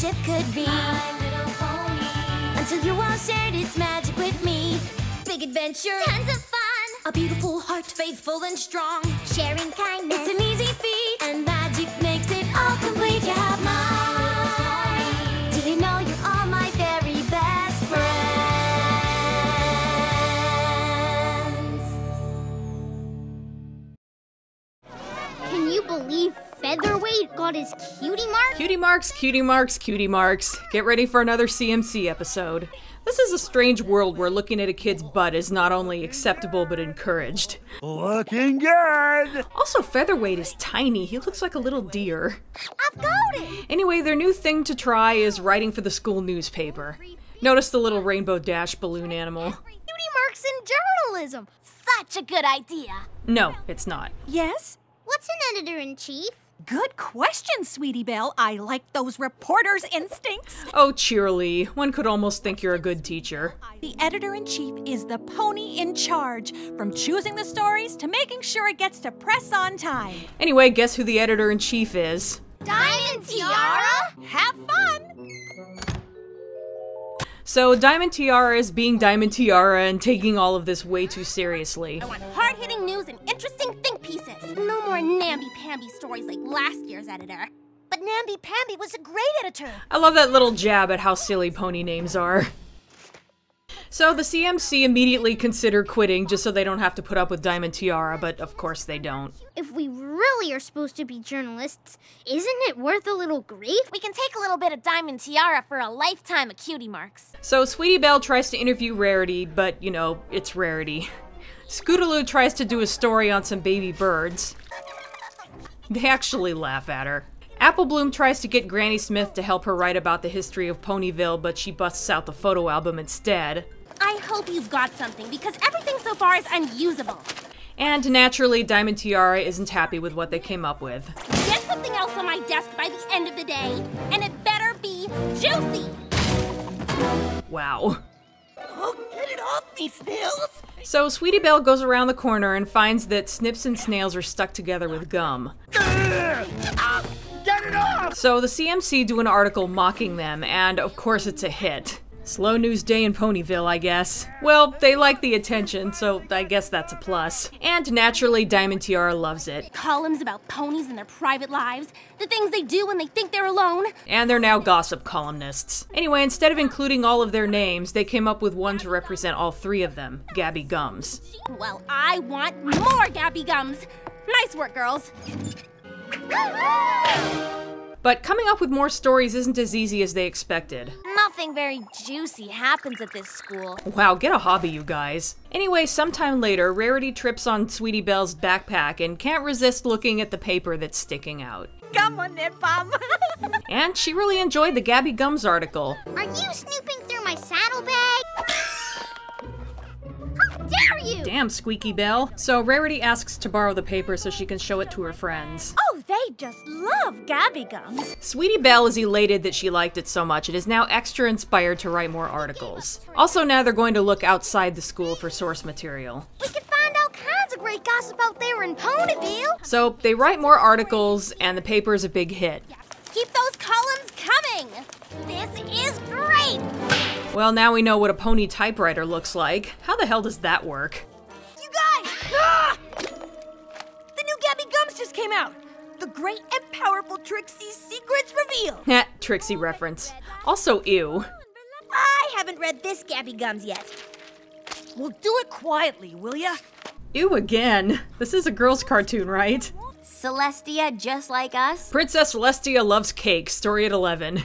friendship could be. My little pony. Until you all shared its magic with me. Big adventure, tons of fun. A beautiful heart, faithful and strong. Sharing kindness, it's an easy feat. And magic makes it all complete. You have mine. Did you know you're all my very best friends? Can you believe Featherweight got his cutie mark? Cutie marks, cutie marks, cutie marks. Get ready for another CMC episode. This is a strange world where looking at a kid's butt is not only acceptable but encouraged. Looking good! Also, Featherweight is tiny. He looks like a little deer. I've got it! Anyway, their new thing to try is writing for the school newspaper. Notice the little rainbow dash balloon animal. Cutie marks in journalism! Such a good idea. No, it's not. Yes? What's an editor-in-chief? Good question, Sweetie Belle. I like those reporter's instincts. Oh, cheerily. One could almost think you're a good teacher. The editor-in-chief is the pony in charge, from choosing the stories to making sure it gets to press on time. Anyway, guess who the editor-in-chief is? Diamond Tiara? Have fun! So, Diamond Tiara is being Diamond Tiara and taking all of this way too seriously. I want hard-hitting news and interesting think pieces. No more namby-pamby stories like last year's editor. But namby-pamby was a great editor. I love that little jab at how silly pony names are. So the CMC immediately consider quitting just so they don't have to put up with Diamond Tiara, but of course they don't. If we really are supposed to be journalists, isn't it worth a little grief? We can take a little bit of Diamond Tiara for a lifetime of cutie marks. So Sweetie Belle tries to interview Rarity, but, you know, it's Rarity. Scootaloo tries to do a story on some baby birds. They actually laugh at her. Apple Bloom tries to get Granny Smith to help her write about the history of Ponyville, but she busts out the photo album instead. I hope you've got something, because everything so far is unusable. And naturally, Diamond Tiara isn't happy with what they came up with. Get something else on my desk by the end of the day, and it better be juicy! Wow. Oh, get it off me, Snails! So Sweetie Belle goes around the corner and finds that Snips and Snails are stuck together with gum. Get it off! So the CMC do an article mocking them, and of course it's a hit. Slow news day in Ponyville, I guess. Well, they like the attention, so I guess that's a plus. And naturally, Diamond Tiara loves it. Columns about ponies and their private lives, the things they do when they think they're alone. And they're now gossip columnists. Anyway, instead of including all of their names, they came up with one to represent all three of them, Gabby Gums. Well, I want more Gabby Gums. Nice work, girls. But coming up with more stories isn't as easy as they expected. Nothing very juicy happens at this school. Wow, get a hobby, you guys. Anyway, sometime later, Rarity trips on Sweetie Belle's backpack and can't resist looking at the paper that's sticking out. Come on there, Bum. And she really enjoyed the Gabby Gums article. Are you snooping through my saddlebag? How dare you! Damn, Squeaky Belle. So Rarity asks to borrow the paper so she can show it to her friends. Oh, they just love Gabby Gums. Sweetie Belle is elated that she liked it so much and is now extra inspired to write more articles. Also, now they're going to look outside the school for source material. We can find all kinds of great gossip out there in Ponyville. So they write more articles and the paper is a big hit. Keep those columns coming. This is great. Well, now we know what a pony typewriter looks like. How the hell does that work? You guys! Ah! The new Gabby Gums just came out. The great and powerful Trixie's Secrets revealed. Heh, Trixie reference. Also, ew. I haven't read this Gabby Gums yet. Well, do it quietly, will ya? Ew again. This is a girl's cartoon, right? Celestia just like us? Princess Celestia loves cake, story at 11.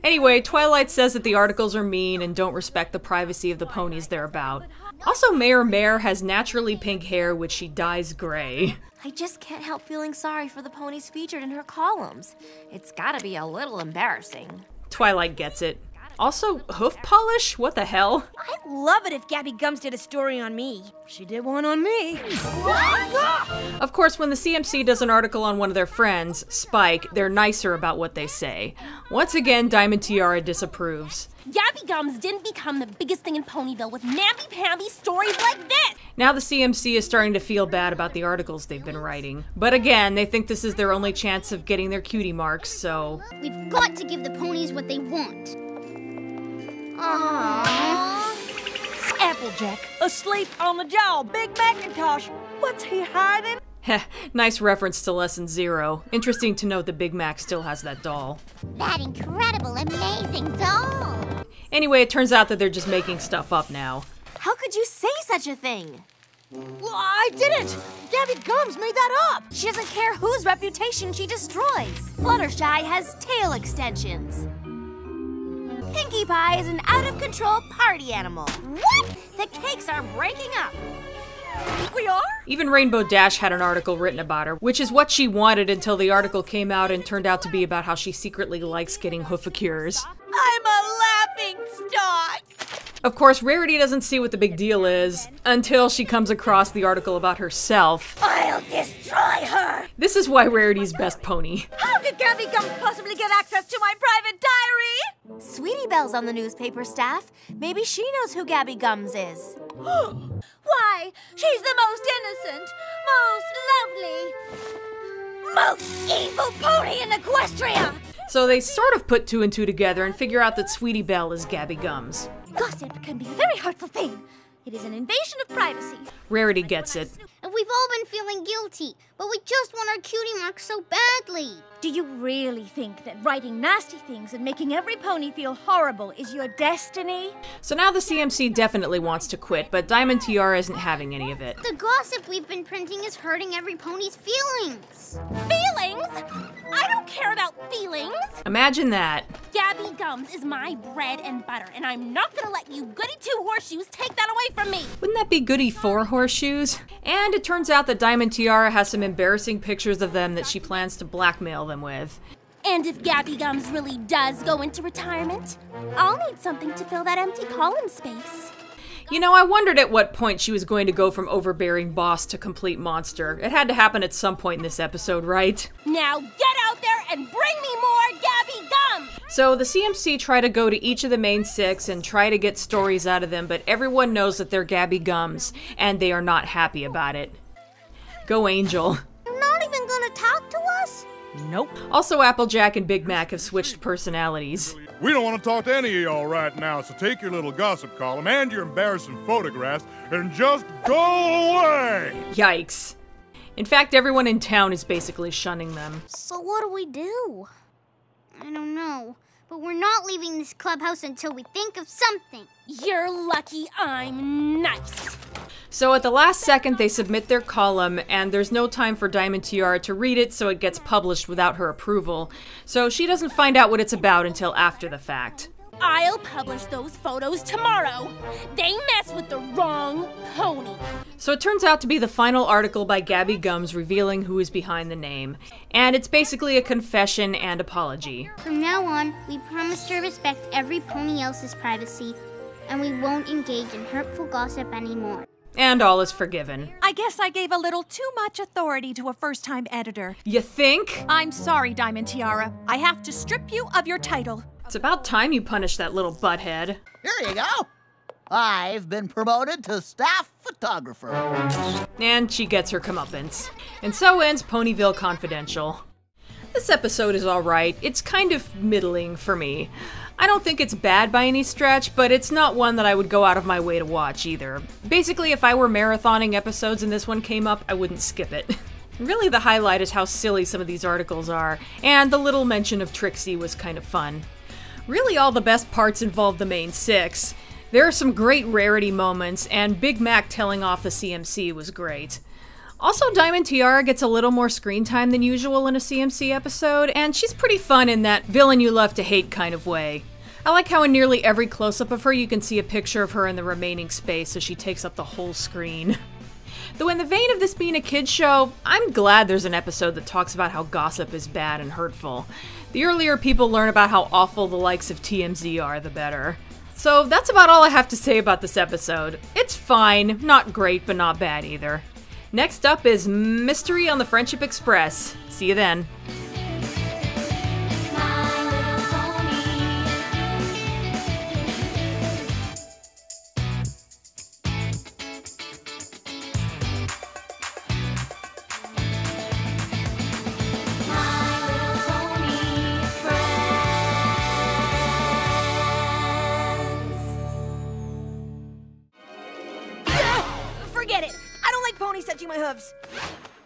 Anyway, Twilight says that the articles are mean and don't respect the privacy of the ponies they're about. Also, Mayor Mare has naturally pink hair, which she dyes gray. I just can't help feeling sorry for the ponies featured in her columns. It's gotta be a little embarrassing. Twilight gets it. Also, hoof polish? What the hell? I'd love it if Gabby Gums did a story on me. She did one on me. What? Of course, when the CMC does an article on one of their friends, Spike, they're nicer about what they say. Once again, Diamond Tiara disapproves. Gabby Gums didn't become the biggest thing in Ponyville with namby-pamby stories like this! Now the CMC is starting to feel bad about the articles they've been writing. But again, they think this is their only chance of getting their cutie marks, so... We've got to give the ponies what they want. Aww. Applejack, asleep on the job, Big Macintosh. What's he hiding? Heh, nice reference to Lesson 0. Interesting to note that Big Mac still has that doll. That incredible, amazing doll! Anyway, it turns out that they're just making stuff up now. How could you say such a thing? Well, I didn't. Gabby Gums made that up. She doesn't care whose reputation she destroys. Fluttershy has tail extensions. Pinkie Pie is an out-of-control party animal. What? The cakes are breaking up. We are? Even Rainbow Dash had an article written about her, which is what she wanted until the article came out and turned out to be about how she secretly likes getting hoofacures. I'm a laughing stock. Of course, Rarity doesn't see what the big deal is until she comes across the article about herself. I'll destroy her. This is why Rarity's best pony. How did Gabby Gums possibly get access to my private diary? Sweetie Belle's on the newspaper staff. Maybe she knows who Gabby Gums is. Why, she's the most innocent, most lovely, most evil pony in Equestria! So they sort of put 2 and 2 together and figure out that Sweetie Belle is Gabby Gums. Gossip can be a very hurtful thing. It is an invasion of privacy. Rarity gets it. And we've all been feeling guilty, but we just want our cutie marks so badly. Do you really think that writing nasty things and making every pony feel horrible is your destiny? So now the CMC definitely wants to quit, but Diamond Tiara isn't having any of it. The gossip we've been printing is hurting every pony's feelings. Feelings? I don't care about feelings. Imagine that. Gabby Gums is my bread and butter, and I'm not gonna let you goody 2 horseshoes take that away from me. Wouldn't that be goody 4 horseshoes? And it turns out that Diamond Tiara has some embarrassing pictures of them that she plans to blackmail them with. And if Gabby Gums really does go into retirement, I'll need something to fill that empty column space. You know, I wondered at what point she was going to go from overbearing boss to complete monster. It had to happen at some point in this episode, right? Now get out there and bring me more Gabby Gums! So the CMC try to go to each of the main 6 and try to get stories out of them, but everyone knows that they're Gabby Gums, and they are not happy about it. Go Angel. You're not even gonna talk to us? Nope. Also, Applejack and Big Mac have switched personalities. We don't want to talk to any of y'all right now, so take your little gossip column and your embarrassing photographs and just go away! Yikes. In fact, everyone in town is basically shunning them. So what do we do? I don't know, but we're not leaving this clubhouse until we think of something. You're lucky I'm nice. So at the last second, they submit their column, and there's no time for Diamond Tiara to read it, so it gets published without her approval. So she doesn't find out what it's about until after the fact. I'll publish those photos tomorrow. They mess with the wrong pony. So it turns out to be the final article by Gabby Gums revealing who is behind the name. And it's basically a confession and apology. From now on, we promise to respect every pony else's privacy, and we won't engage in hurtful gossip anymore. And all is forgiven. I guess I gave a little too much authority to a first-time editor. You think? I'm sorry, Diamond Tiara. I have to strip you of your title. It's about time you punished that little butthead. Here you go. I've been promoted to staff photographer. And she gets her comeuppance. And so ends Ponyville Confidential. This episode is alright. It's kind of middling for me. I don't think it's bad by any stretch, but it's not one that I would go out of my way to watch either. Basically, if I were marathoning episodes and this one came up, I wouldn't skip it. Really, the highlight is how silly some of these articles are, and the little mention of Trixie was kind of fun. Really, all the best parts involve the main 6. There are some great Rarity moments, and Big Mac telling off the CMC was great. Also, Diamond Tiara gets a little more screen time than usual in a CMC episode, and she's pretty fun in that villain you love to hate kind of way. I like how in nearly every close-up of her you can see a picture of her in the remaining space, so she takes up the whole screen. Though in the vein of this being a kid's show, I'm glad there's an episode that talks about how gossip is bad and hurtful. The earlier people learn about how awful the likes of TMZ are, the better. So that's about all I have to say about this episode. It's fine, not great, but not bad either. Next up is Mystery on the Friendship Express. See you then. Forget it. I don't like ponies touching my hooves.